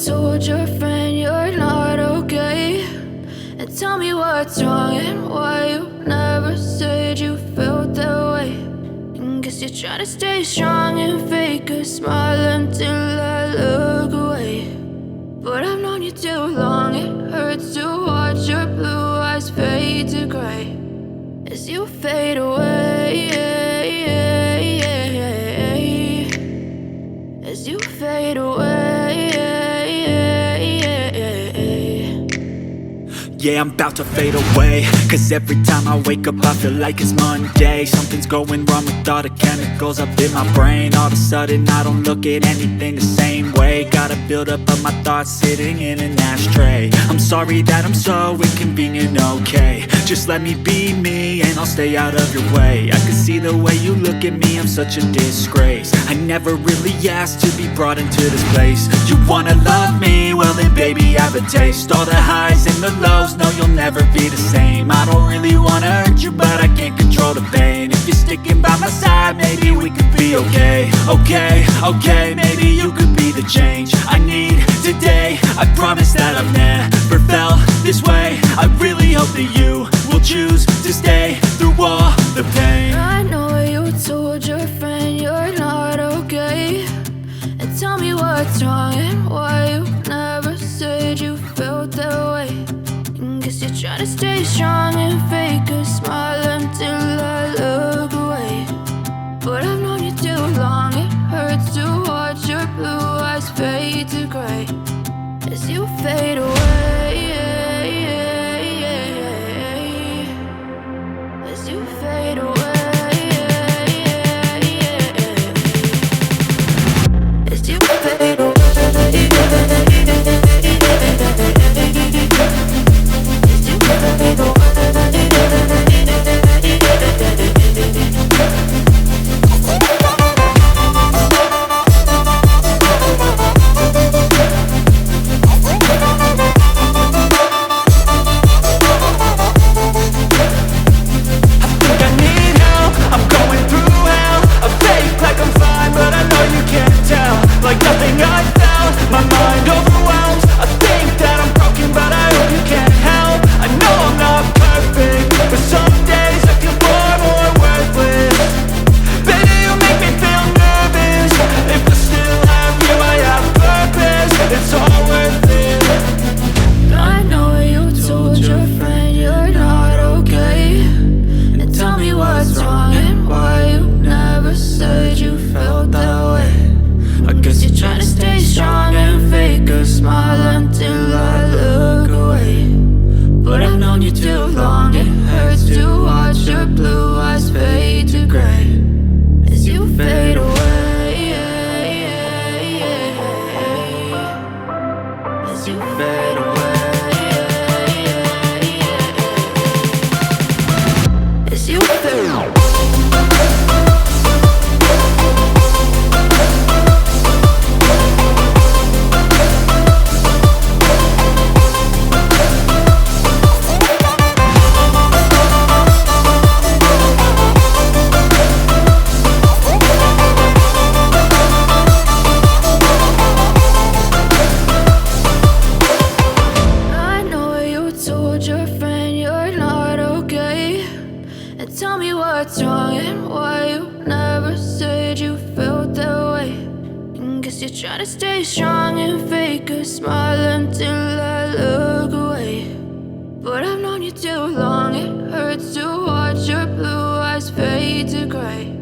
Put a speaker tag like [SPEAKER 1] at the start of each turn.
[SPEAKER 1] told your friend you're not okay, and tell me what's wrong and why you never said you felt that way. And guess you're trying to stay strong and fake a smile until I look away. But I've known you too long, it hurts to watch your blue eyes fade to gray as you fade away, as you fade away.
[SPEAKER 2] Yeah, I'm about to fade away, cause every time I wake up I feel like it's Monday. Something's going wrong with all the chemicals up in my brain. All of a sudden I don't look at anything the same way. Gotta build up of my thoughts sitting in an ashtray. I'm sorry that I'm so inconvenient, okay. Just let me be me and I'll stay out of your way. I can see the way you look at me, I'm such a disgrace. I never really asked to be brought into this place. You wanna love me? Well then baby I have a taste. All the highs and the lows, no you'll never be the same. I don't really wanna hurt you but I can't control the pain. If you're sticking by my side maybe we could be okay. Okay, maybe you could be the change I need today. I promise that I've never felt this way. I really hope that you will choose to stay through all the pain.
[SPEAKER 1] I know you told your friend you're not okay, and tell me what's wrong and why you never said you felt that way. And guess you're trying to stay strong and fake a smile until I look away. But I've known you too long, it hurts to watch your blue eyes fade to gray as you fade away, as you fade away, as you fade away. Tell me what's wrong and why you never said you felt that way. And guess you're trying to stay strong and fake a smile until I look away. But I've known you too long, it hurts to watch your blue eyes fade to gray